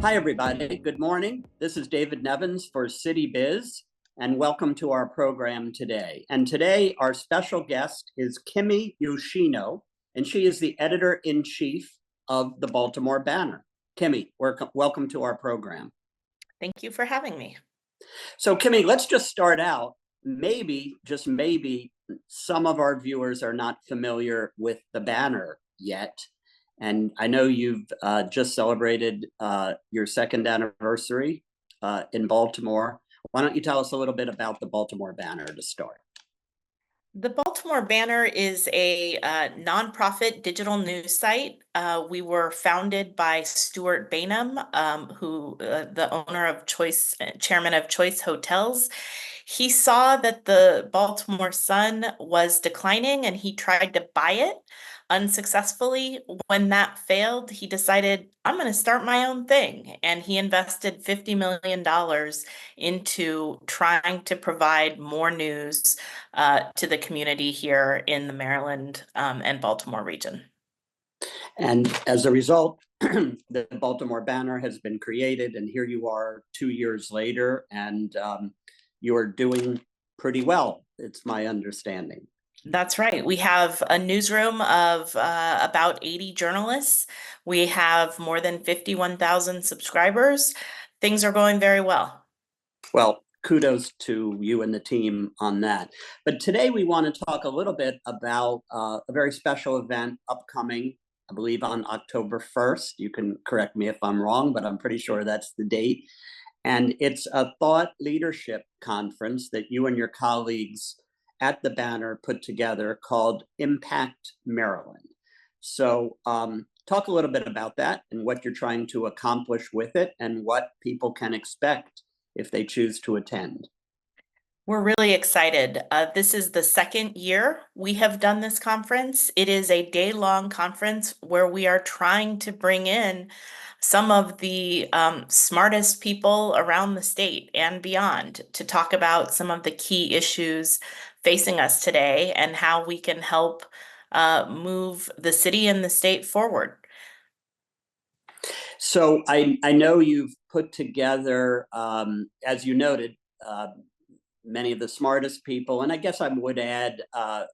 Hi, everybody. Good morning. This is David Nevins for City Biz, and welcome to our program today. And today, our special guest is Kimi Yoshino, and she is the editor-in-chief of the Baltimore Banner. Kimi, welcome to our program. Thank you for having me. So, Kimi, let's just start out. Maybe, just maybe, some of our viewers are not familiar with the Banner yet. And I know you've just celebrated your second anniversary in Baltimore. Why don't you tell us a little bit about the Baltimore Banner to start? The Baltimore Banner is a nonprofit digital news site. We were founded by Stuart Bainham, who the owner of chairman of Choice Hotels. He saw that the Baltimore Sun was declining and he tried to buy it unsuccessfully. When that failed, he decided, I'm going to start my own thing. And he invested $50 million into trying to provide more news to the community here in the Maryland and Baltimore region. And as a result, the Baltimore Banner has been created, and here you are 2 years later, and you are doing pretty well, it's my understanding. That's right. We have a newsroom of about 80 journalists. We have more than 51,000 subscribers. Things are going very well. Well, kudos to you and the team on that. But today we want to talk a little bit about a very special event upcoming, I believe on October 1st. You can correct me if I'm wrong, but I'm pretty sure that's the date. And it's a thought leadership conference that you and your colleagues at the Banner put together called Impact Maryland. So talk a little bit about that and what you're trying to accomplish with it and what people can expect if they choose to attend. We're really excited. This is the second year we have done this conference. It is a day-long conference where we are trying to bring in some of the smartest people around the state and beyond to talk about some of the key issues facing us today and how we can help move the city and the state forward. So I know you've put together, as you noted, many of the smartest people, and I guess I would add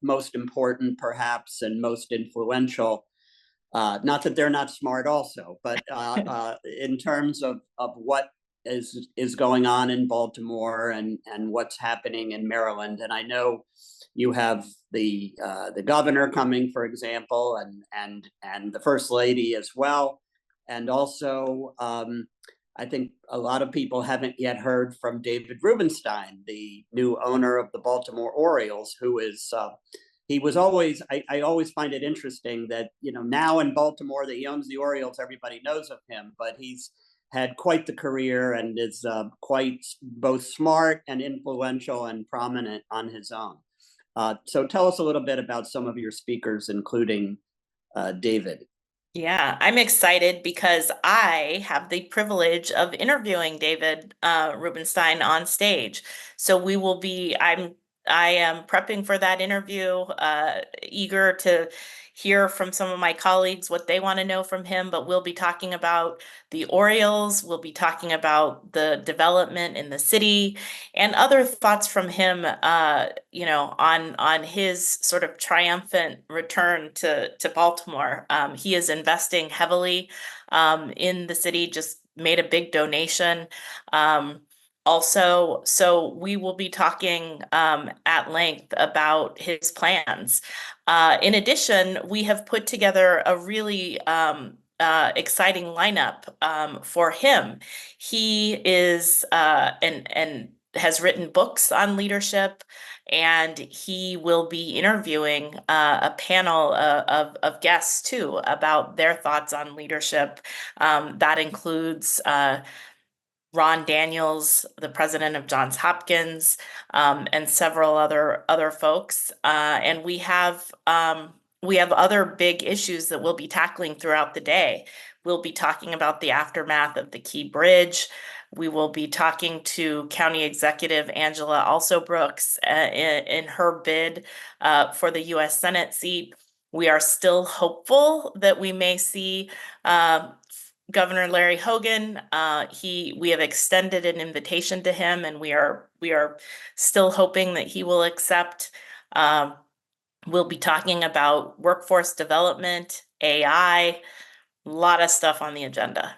most important perhaps and most influential. Not that they're not smart also, but in terms of what is going on in Baltimore and what's happening in Maryland. And I know you have the governor coming, for example, and the first lady as well. And also, I think a lot of people haven't yet heard from David Rubenstein, the new owner of the Baltimore Orioles, who is he was always, I always find it interesting that, you know, now in Baltimore that he owns the Orioles, everybody knows of him, but he's had quite the career and is quite both smart and influential and prominent on his own. So tell us a little bit about some of your speakers, including David. Yeah, I'm excited because I have the privilege of interviewing David Rubenstein on stage. So I am prepping for that interview, eager to hear from some of my colleagues what they want to know from him, but we'll be talking about the Orioles, we'll be talking about the development in the city and other thoughts from him, on his sort of triumphant return to Baltimore. He is investing heavily in the city, just made a big donation. Also, so we will be talking at length about his plans. In addition, we have put together a really exciting lineup for him. He is and has written books on leadership, and he will be interviewing a panel of guests too about their thoughts on leadership. That includes Ron Daniels, the president of Johns Hopkins, and several other folks. And we have other big issues that we'll be tackling throughout the day. We'll be talking about the aftermath of the Key Bridge. We will be talking to County Executive Angela Alsobrooks in her bid for the U.S. Senate seat. We are still hopeful that we may see Governor Larry Hogan. We have extended an invitation to him, and we are still hoping that he will accept. Um, we'll be talking about workforce development, AI, a lot of stuff on the agenda.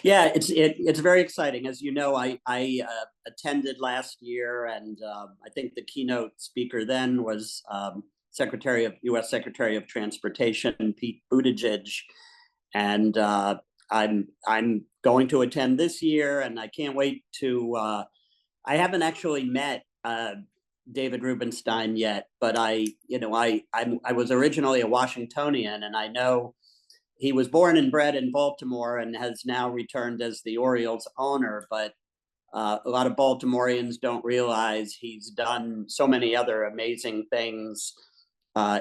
Yeah, it's very exciting. As you know, I attended last year, and I think the keynote speaker then was U.S. Secretary of Transportation Pete Buttigieg, and I'm going to attend this year, and I can't wait to. I haven't actually met David Rubenstein yet, but I was originally a Washingtonian, and I know he was born and bred in Baltimore and has now returned as the Orioles owner. But a lot of Baltimoreans don't realize he's done so many other amazing things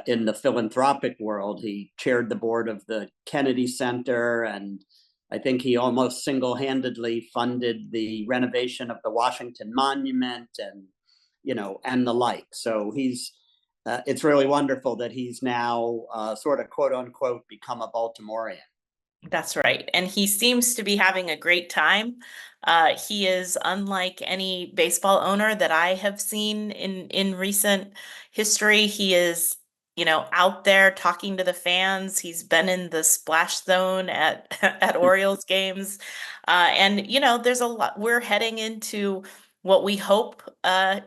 in the philanthropic world. He chaired the board of the Kennedy Center, and I think he almost single-handedly funded the renovation of the Washington Monument, and the like. So it's really wonderful that he's now sort of quote unquote become a Baltimorean. That's right. And he seems to be having a great time. He is unlike any baseball owner that I have seen in recent history. He is, out there talking to the fans. He's been in the splash zone at at Orioles games. And there's a lot. We're heading into what we hope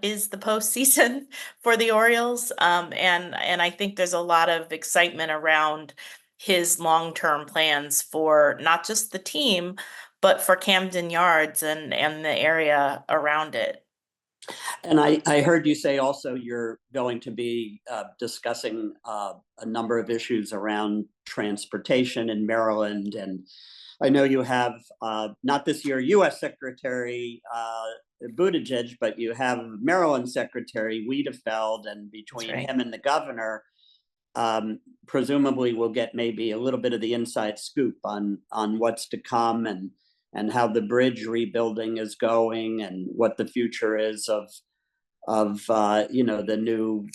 is the postseason for the Orioles. And I think there's a lot of excitement around his long-term plans for not just the team, but for Camden Yards and the area around it. And I heard you say also you're going to be discussing a number of issues around transportation in Maryland. And I know you have not this year U.S. Secretary Buttigieg, but you have Maryland Secretary Wiedefeld, and That's between right. him and the governor, presumably we'll get maybe a little bit of the inside scoop on what's to come, and how the bridge rebuilding is going, and what the future is of the new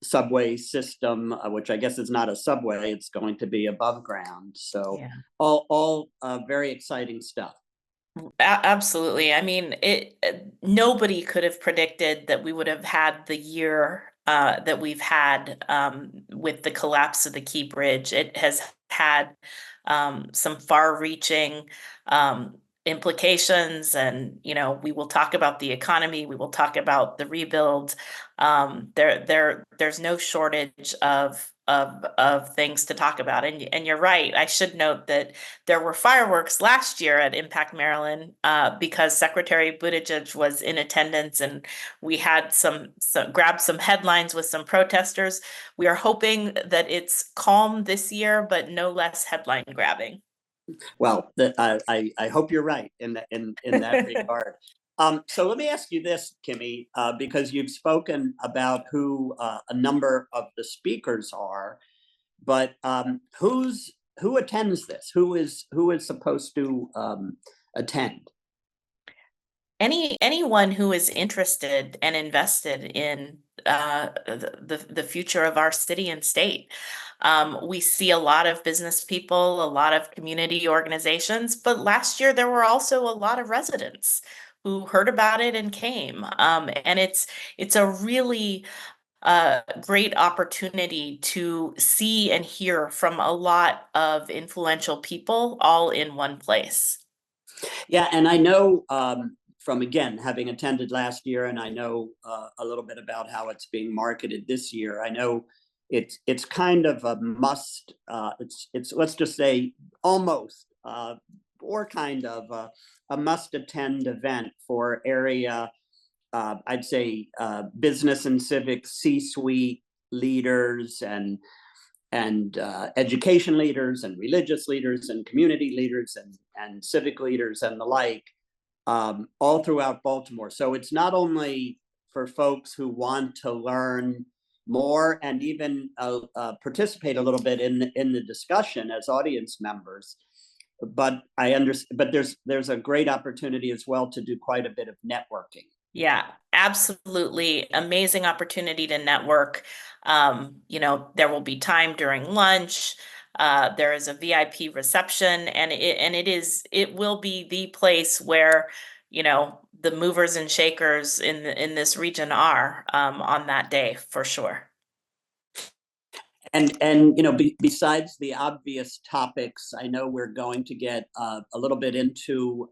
subway system, which I guess is not a subway; it's going to be above ground. So Yeah. all very exciting stuff. Absolutely. I mean, nobody could have predicted that we would have had the year that we've had with the collapse of the Key Bridge. It has had some far-reaching implications, and we will talk about the economy. We will talk about the rebuild. There's no shortage of things to talk about. And you're right. I should note that there were fireworks last year at Impact Maryland because Secretary Buttigieg was in attendance, and we had some grabbed some headlines with some protesters. We are hoping that it's calm this year, but no less headline grabbing. Well, I hope you're right in that regard. So let me ask you this, Kimmy, because you've spoken about who a number of the speakers are, but who attends this? Who is supposed to attend? Anyone who is interested and invested in the future of our city and state. We see a lot of business people, a lot of community organizations, but last year there were also a lot of residents who heard about it and came. And it's a really great opportunity to see and hear from a lot of influential people all in one place. Yeah, and I know from again having attended last year, and I know a little bit about how it's being marketed this year. I know it's kind of a must. It's let's just say almost or kind of a must attend event for area. I'd say business and civic C-suite leaders, and education leaders, and religious leaders, and community leaders, and civic leaders, and the like, all throughout Baltimore. So it's not only for folks who want to learn more and even participate a little bit in the discussion as audience members, but I understand. But there's a great opportunity as well to do quite a bit of networking. Yeah, absolutely amazing opportunity to network. There will be time during lunch. There is a VIP reception, and it will be the place where, the movers and shakers in this region are on that day for sure. And besides the obvious topics, I know we're going to get a little bit into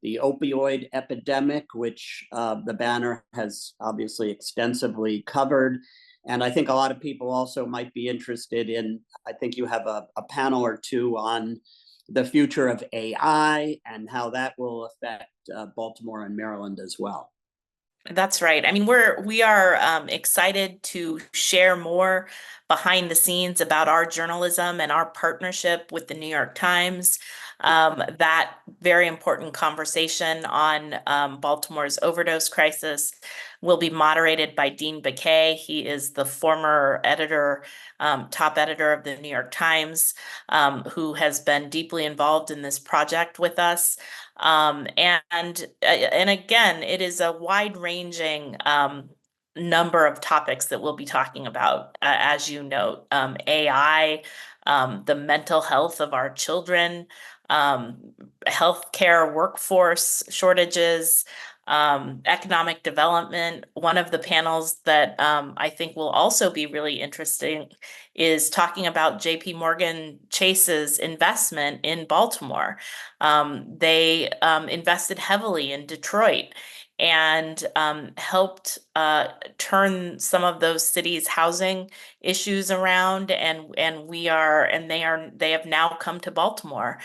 the opioid epidemic, which the banner has obviously extensively covered. And I think a lot of people also might be interested in, I think you have a panel or two on the future of AI and how that will affect Baltimore and Maryland as well. That's right. I mean, we are excited to share more behind the scenes about our journalism and our partnership with the New York Times. That very important conversation on Baltimore's overdose crisis will be moderated by Dean Baquet. He is the former editor, top editor of the New York Times, who has been deeply involved in this project with us. And again, it is a wide-ranging number of topics that we'll be talking about, as you note, AI, the mental health of our children, healthcare workforce shortages, economic development. One of the panels that I think will also be really interesting is talking about JP Morgan Chase's investment in Baltimore. They invested heavily in Detroit and helped turn some of those cities' housing issues around, and they have now come to Baltimore.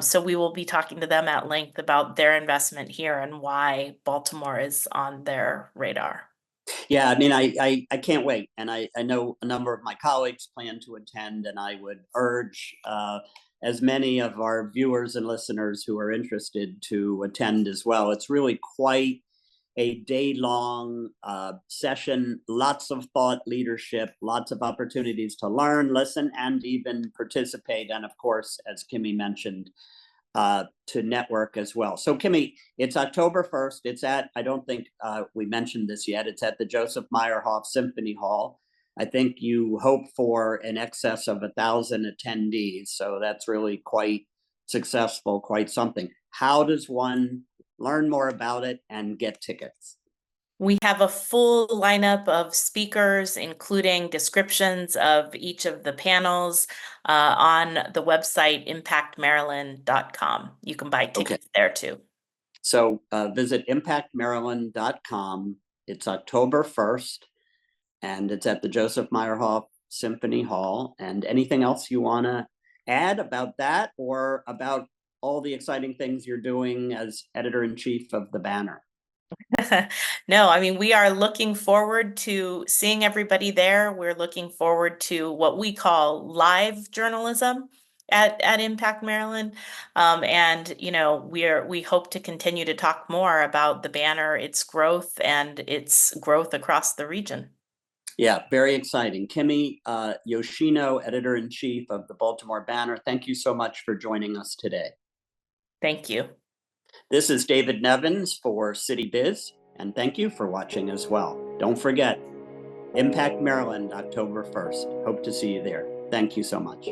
So we will be talking to them at length about their investment here and why Baltimore is on their radar. Yeah, I mean, I can't wait. And I know a number of my colleagues plan to attend, and I would urge as many of our viewers and listeners who are interested to attend as well. It's really quite a day-long session, lots of thought leadership, lots of opportunities to learn, listen, and even participate. And of course, as Kimi mentioned, to network as well. So Kimi, it's October 1st. It's at, I don't think we mentioned this yet, it's at the Joseph Meyerhoff Symphony Hall. I think you hope for an excess of 1,000 attendees. So that's really quite successful, quite something. How does one learn more about it and get tickets? We have a full lineup of speakers, including descriptions of each of the panels on the website impactmaryland.com. You can buy tickets there too. So visit impactmaryland.com. It's October 1st, and it's at the Joseph Meyerhoff Symphony Hall. And anything else you want to add about that or about all the exciting things you're doing as editor-in-chief of the Banner? No, I mean, we are looking forward to seeing everybody there. We're looking forward to what we call live journalism at Impact Maryland. And we hope to continue to talk more about the Banner, its growth, and its growth across the region. Yeah, very exciting. Kimi Yoshino, editor-in-chief of the Baltimore Banner, thank you so much for joining us today. Thank you. This is David Nevins for City Biz, and thank you for watching as well. Don't forget, Impact Maryland, October 1st. Hope to see you there. Thank you so much.